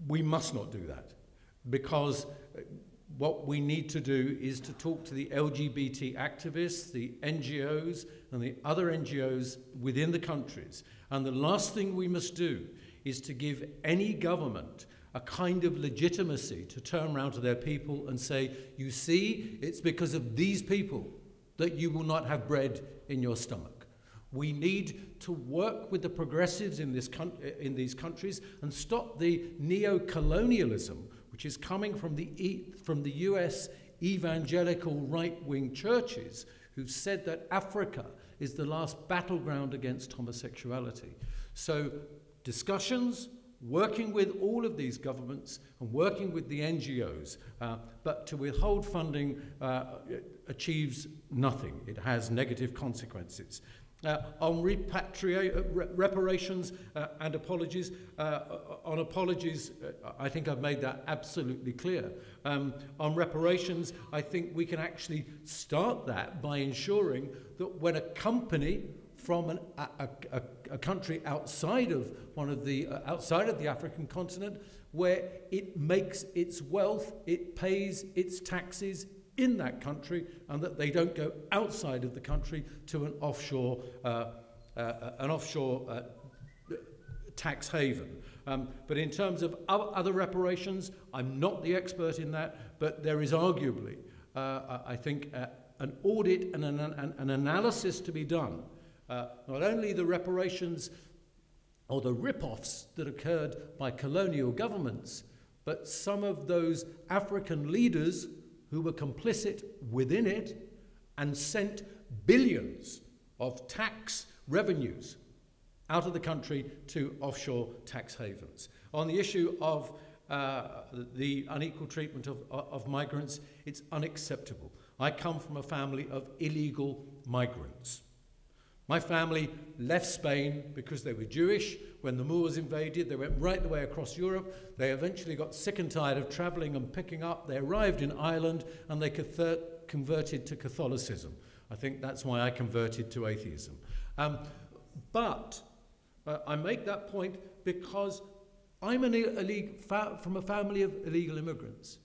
we must not do that, because what we need to do is to talk to the LGBT activists, the NGOs, and the other NGOs within the countries. And the last thing we must do is to give any government a kind of legitimacy to turn around to their people and say, you see, it's because of these people that you will not have bread in your stomach. We need to work with the progressives in these countries and stop the neo-colonialism which is coming from the US evangelical right-wing churches who've said that Africa is the last battleground against homosexuality. So discussions, working with all of these governments and working with the NGOs, but to withhold funding achieves nothing. It has negative consequences. On reparations and apologies, on apologies, I think I've made that absolutely clear. On reparations, I think we can actually start that by ensuring that when a company from a country outside of outside of the African continent, where it makes its wealth, it pays its taxes in that country, and that they don't go outside of the country to an offshore tax haven. But in terms of other reparations, I'm not the expert in that, but there is arguably, I think, an audit and an analysis to be done. Not only the reparations or the rip-offs that occurred by colonial governments, but some of those African leaders who were complicit within it and sent billions of tax revenues out of the country to offshore tax havens. On the issue of the unequal treatment of migrants, it's unacceptable. I come from a family of illegal migrants. My family left Spain because they were Jewish. When the Moors invaded, they went right the way across Europe. They eventually got sick and tired of traveling and picking up. They arrived in Ireland and they converted to Catholicism. I think that's why I converted to atheism. But I make that point because I'm from a family of illegal immigrants.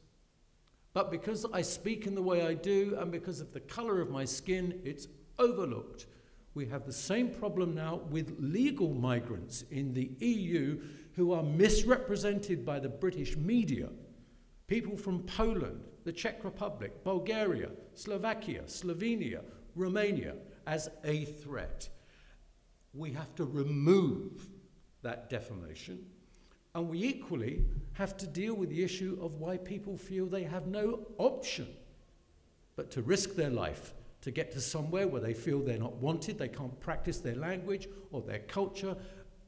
But because I speak in the way I do and because of the color of my skin, it's overlooked. We have the same problem now with legal migrants in the EU who are misrepresented by the British media. People from Poland, the Czech Republic, Bulgaria, Slovakia, Slovenia, Romania as a threat. We have to remove that defamation, and we equally have to deal with the issue of why people feel they have no option but to risk their life to get to somewhere where they feel they're not wanted, they can't practice their language or their culture,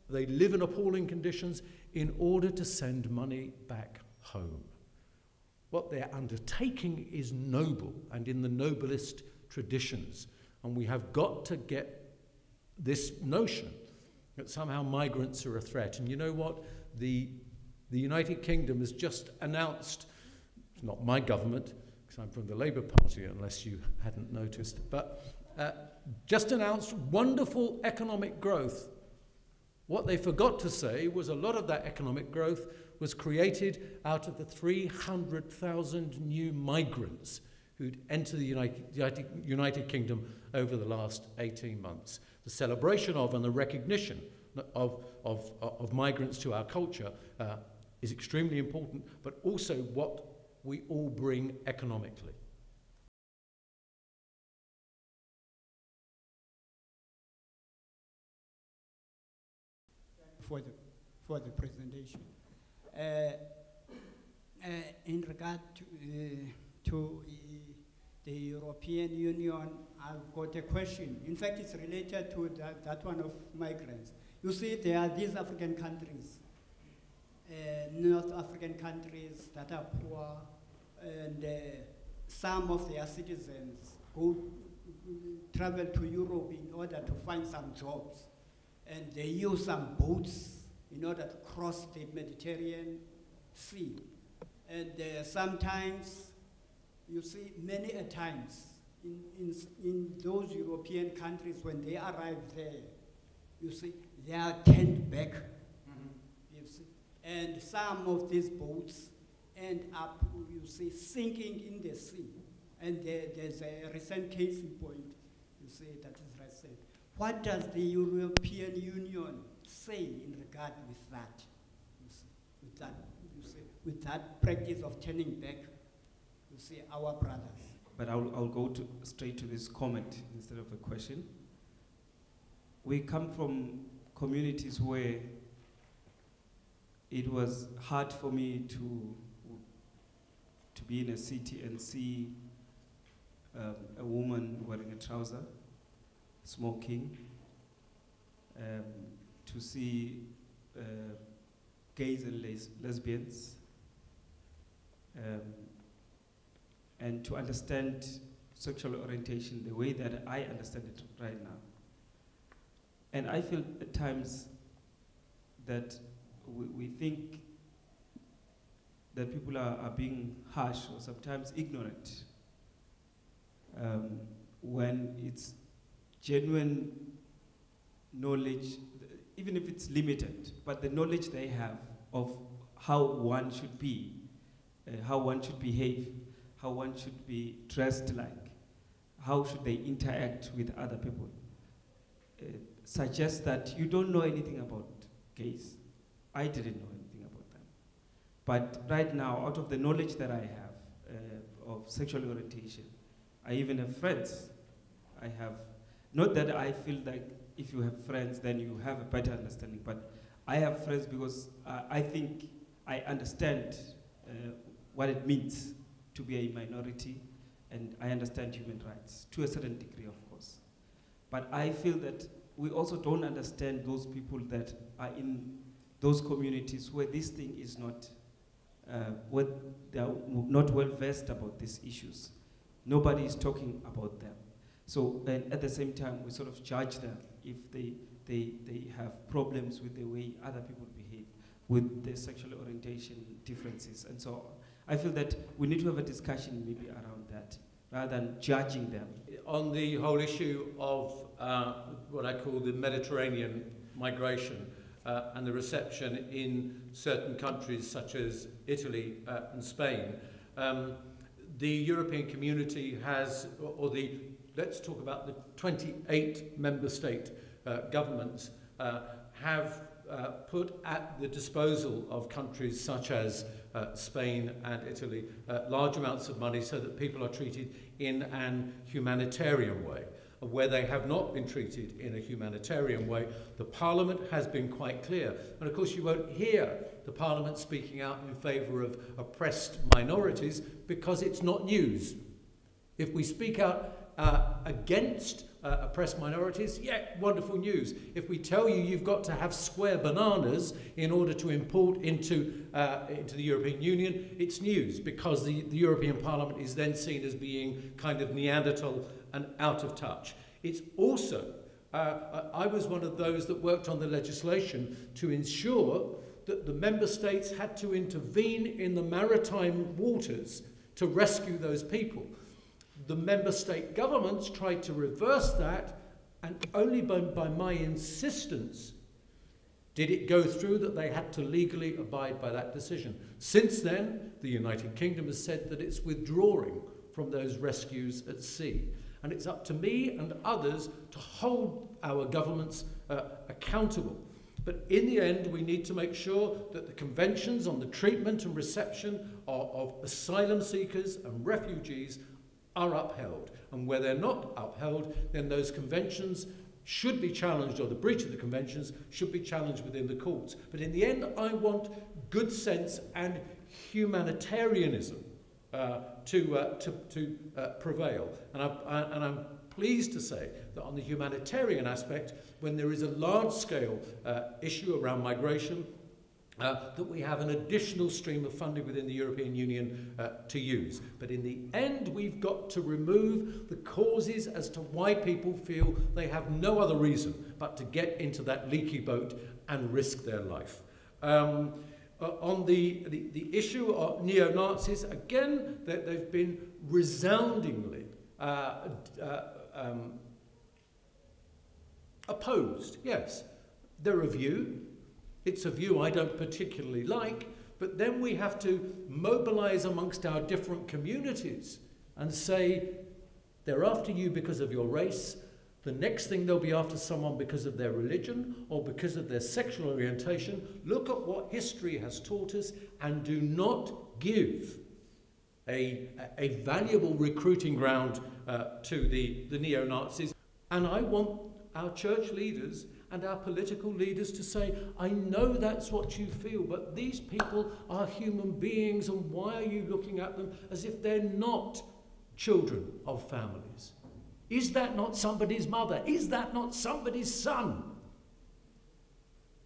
they live in appalling conditions in order to send money back home. What they're undertaking is noble and in the noblest traditions, and we have got to get this notion that somehow migrants are a threat. And you know what? The United Kingdom has just announced, it's not my government, I'm from the Labour Party, unless you hadn't noticed, but just announced wonderful economic growth. What they forgot to say was a lot of that economic growth was created out of the 300,000 new migrants who'd entered the United Kingdom over the last 18 months. The celebration of and the recognition of migrants to our culture is extremely important, but also what we all bring economically. For the presentation. In regard to the European Union, I've got a question. In fact, it's related to that one of migrants. You see, there are these African countries, North African countries that are poor, and some of their citizens travel to Europe in order to find some jobs, and they use some boats in order to cross the Mediterranean Sea. And sometimes, you see, many a times in those European countries, when they arrive there, you see, they are turned back. You see, And some of these boats end up, you see, sinking in the sea. And there's a recent case in point, you see, that is recent. What does the European Union say in regard with that? You see, with that practice of turning back, you see, our brothers. But I'll go straight to this comment instead of a question. We come from communities where it was hard for me to be in a city and see a woman wearing a trouser, smoking, to see gays and lesbians, and to understand sexual orientation the way that I understand it right now. And I feel at times that we think that people are being harsh or sometimes ignorant when it's genuine knowledge, even if it's limited, but the knowledge they have of how one should be, how one should behave, how one should be dressed like, how should they interact with other people, suggests that you don't know anything about gays. I didn't know anything about them. But right now, out of the knowledge that I have of sexual orientation, I even have friends. I have, not that I feel like if you have friends, then you have a better understanding, but I have friends because I think I understand what it means to be a minority, and I understand human rights, to a certain degree, of course. But I feel that we also don't understand those people that are in those communities where this thing is not, where they are not well versed about these issues. Nobody is talking about them. So, and at the same time, we sort of judge them if they have problems with the way other people behave, with their sexual orientation differences, and so on. I feel that we need to have a discussion maybe around that, rather than judging them. On the whole issue of what I call the Mediterranean migration and the reception in certain countries such as Italy and Spain, the European community has, let's talk about the 28 member state governments have put at the disposal of countries such as Spain and Italy large amounts of money so that people are treated in an humanitarian way. Where they have not been treated in a humanitarian way, the Parliament has been quite clear. And of course you won't hear the Parliament speaking out in favour of oppressed minorities because it's not news. If we speak out against oppressed minorities, yeah, wonderful news. If we tell you you've got to have square bananas in order to import into the European Union, it's news because the European Parliament is then seen as being kind of Neanderthal and out of touch. It's also, I was one of those that worked on the legislation to ensure that the member states had to intervene in the maritime waters to rescue those people. The member state governments tried to reverse that, and only by my insistence did it go through that they had to legally abide by that decision. Since then, the United Kingdom has said that it's withdrawing from those rescues at sea. And it's up to me and others to hold our governments accountable. But in the end, we need to make sure that the conventions on the treatment and reception of asylum seekers and refugees are upheld. And where they're not upheld, then those conventions should be challenged, or the breach of the conventions should be challenged within the courts. But in the end, I want good sense and humanitarianism to prevail. And I'm pleased to say that on the humanitarian aspect, when there is a large-scale issue around migration, that we have an additional stream of funding within the European Union to use. But in the end, we've got to remove the causes as to why people feel they have no other reason but to get into that leaky boat and risk their life. On the issue of neo-Nazis, again, they've been resoundingly opposed, yes. They're a view. It's a view I don't particularly like, but then we have to mobilize amongst our different communities and say, they're after you because of your race. The next thing they'll be after someone because of their religion or because of their sexual orientation. Look at what history has taught us and do not give a valuable recruiting ground to the neo-Nazis. And I want our church leaders and our political leaders to say, I know that's what you feel, but these people are human beings, and why are you looking at them as if they're not children of families? Is that not somebody's mother? Is that not somebody's son?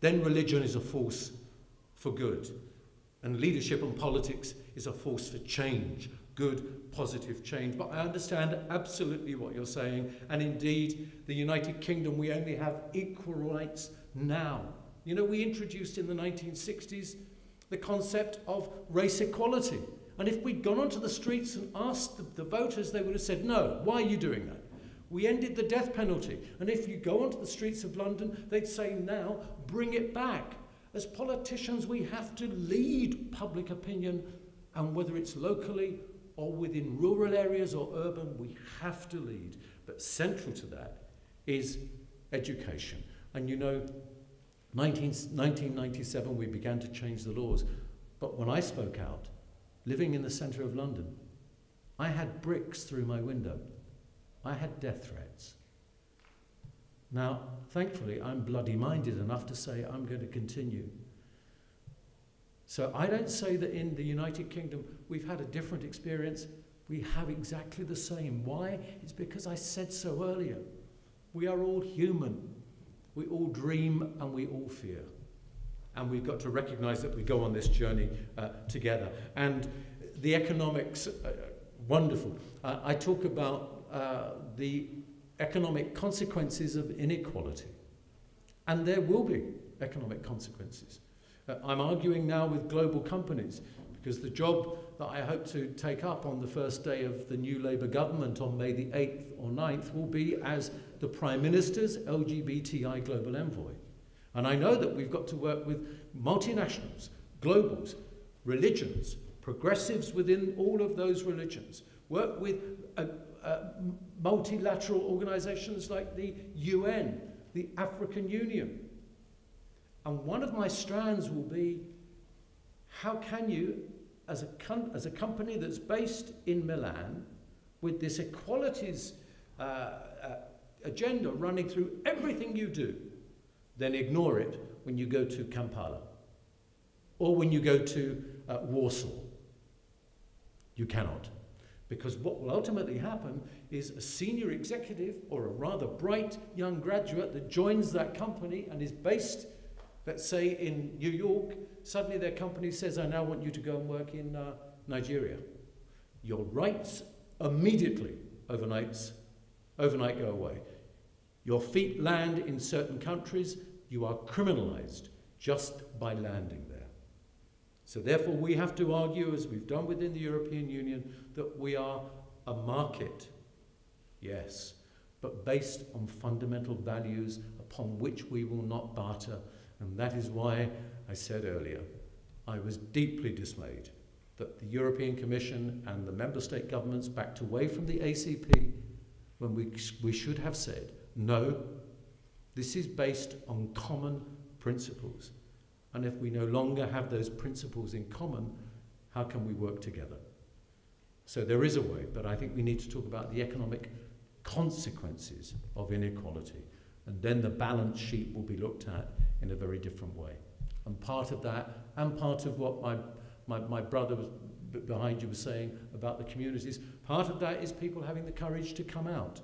Then religion is a force for good, and leadership and politics is a force for change, good, positive change. But I understand absolutely what you're saying, and indeed, the United Kingdom, we only have equal rights now. You know, we introduced in the 1960s the concept of race equality. And if we'd gone onto the streets and asked the voters, they would have said, no, why are you doing that? We ended the death penalty. And if you go onto the streets of London, they'd say, now, bring it back. As politicians, we have to lead public opinion, and whether it's locally or within rural areas or urban, we have to lead. But central to that is education. And you know, 1997, we began to change the laws. But when I spoke out, living in the centre of London, I had bricks through my window. I had death threats. Now, thankfully, I'm bloody-minded enough to say I'm going to continue. So I don't say that in the United Kingdom we've had a different experience. We have exactly the same. Why? It's because I said so earlier. We are all human. We all dream and we all fear. And we've got to recognise that we go on this journey together. And the economics, wonderful. I talk about the economic consequences of inequality. And there will be economic consequences. I'm arguing now with global companies, because the job that I hope to take up on the first day of the new Labour government on May the 8th or 9th will be as the Prime Minister's LGBTI Global Envoy. And I know that we've got to work with multinationals, globals, religions, progressives within all of those religions, work with multilateral organisations like the UN, the African Union. And one of my strands will be, how can you, as a company that's based in Milan, with this equalities agenda running through everything you do, then ignore it when you go to Kampala or when you go to Warsaw? You cannot. Because what will ultimately happen is a senior executive or a rather bright young graduate that joins that company and is based, let's say, in New York, suddenly their company says, I now want you to go and work in Nigeria. Your rights immediately, overnight go away. Your feet land in certain countries, you are criminalized just by landing there. So therefore we have to argue, as we've done within the European Union, that we are a market, yes, but based on fundamental values upon which we will not barter. And that is why I said earlier, I was deeply dismayed that the European Commission and the member state governments backed away from the ACP when we should have said, no, this is based on common principles. And if we no longer have those principles in common, how can we work together? So there is a way, but I think we need to talk about the economic consequences of inequality. And then the balance sheet will be looked at in a very different way. And part of that, and part of what my brother was behind you was saying about the communities, part of that is people having the courage to come out.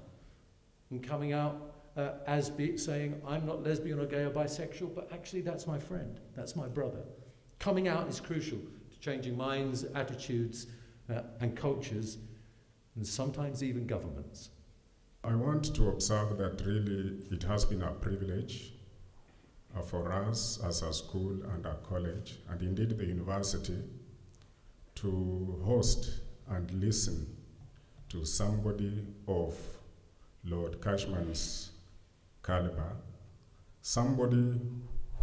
And coming out saying, I'm not lesbian or gay or bisexual, but actually that's my friend, that's my brother. Coming out is crucial to changing minds, attitudes, and cultures, and sometimes even governments. I want to observe that really it has been a privilege for us as a school and a college, and indeed the university, to host and listen to somebody of Lord Cashman's caliber, somebody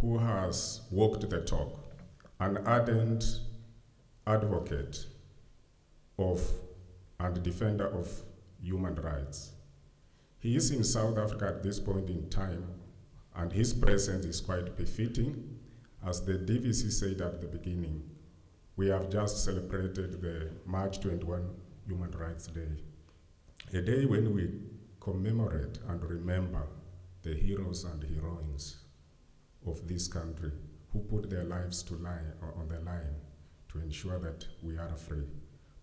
who has walked the talk, an ardent advocate of and defender of human rights. He is in South Africa at this point in time, and his presence is quite befitting. As the DVC said at the beginning, we have just celebrated the March 21 Human Rights Day, a day when we commemorate and remember the heroes and heroines of this country who put their lives on the line to ensure that we are free.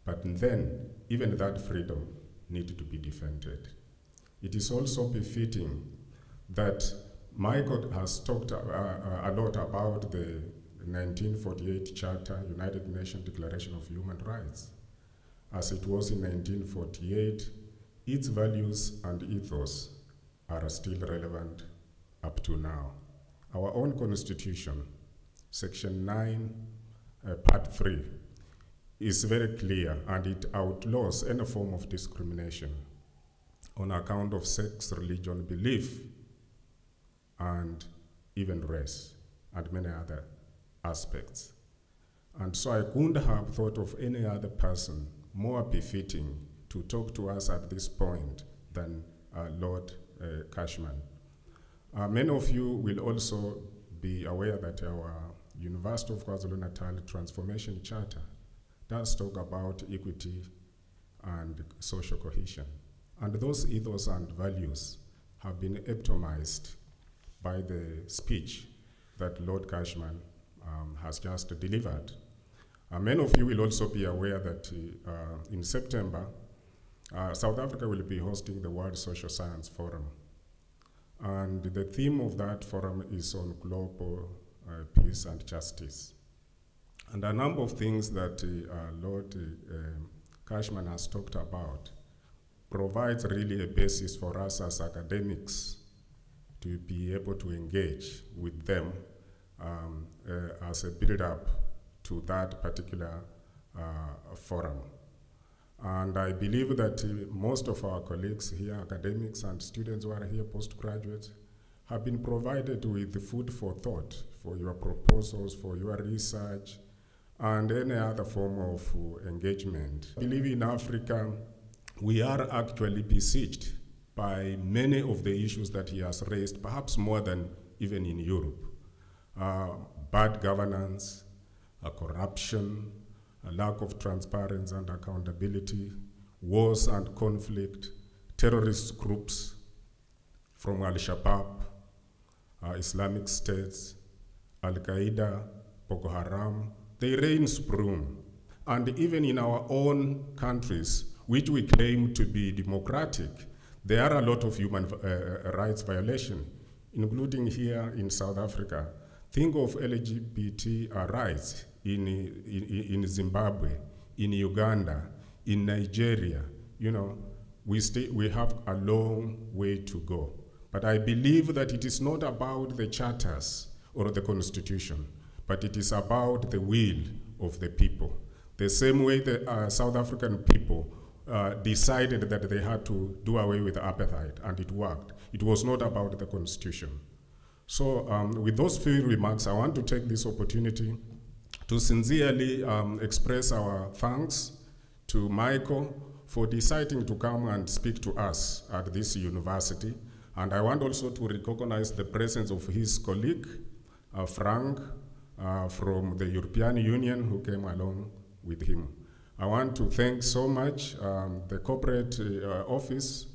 But then, even that freedom needed to be defended. It is also befitting that Michael has talked a lot about the 1948 Charter, United Nations Declaration of Human Rights. As it was in 1948, its values and ethos are still relevant up to now. Our own Constitution, Section 9, Part 3, is very clear, and it outlaws any form of discrimination on account of sex, religion, belief, and even race, and many other aspects. And so I couldn't have thought of any other person more befitting to talk to us at this point than Lord Cashman. Many of you will also be aware that our University of KwaZulu-Natal Transformation Charter does talk about equity and social cohesion. And those ethos and values have been epitomized by the speech that Lord Cashman has just delivered. Many of you will also be aware that in September, South Africa will be hosting the World Social Science Forum. And the theme of that forum is on global peace and justice. And a number of things that Lord Cashman has talked about provides really a basis for us as academics to be able to engage with them as a build-up to that particular forum. And I believe that most of our colleagues here, academics and students who are here, postgraduates, have been provided with the food for thought for your proposals, for your research, and any other form of engagement. I believe in Africa, we are actually besieged by many of the issues that he has raised, perhaps more than even in Europe. Bad governance, corruption, a lack of transparency and accountability, wars and conflict, terrorist groups from Al-Shabaab, Islamic States, Al-Qaeda, Boko Haram, they reign supreme. And even in our own countries, which we claim to be democratic, there are a lot of human rights violations, including here in South Africa. Think of LGBT rights in Zimbabwe, in Uganda, in Nigeria. You know, we have a long way to go. But I believe that it is not about the charters or the constitution, but it is about the will of the people. The same way the South African people decided that they had to do away with apartheid, and it worked. It was not about the constitution. So with those few remarks, I want to take this opportunity to sincerely express our thanks to Michael for deciding to come and speak to us at this university. And I want also to recognize the presence of his colleague, Frank, from the European Union, who came along with him. I want to thank so much the corporate office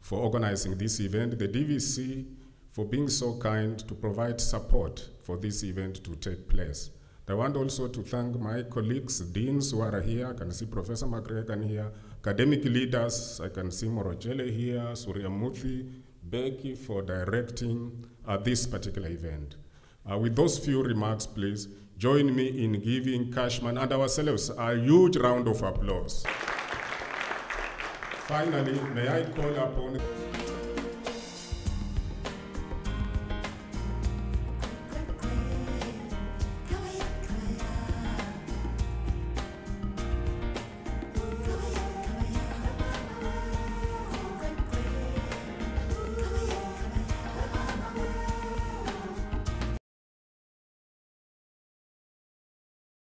for organizing this event, the DVC for being so kind to provide support for this event to take place. I want also to thank my colleagues, deans who are here. I can see Professor McGregor here, academic leaders. I can see Morojele here, Suryamuthi, Becky for directing this particular event. With those few remarks, please, join me in giving Cashman and ourselves a huge round of applause. Finally, may I call upon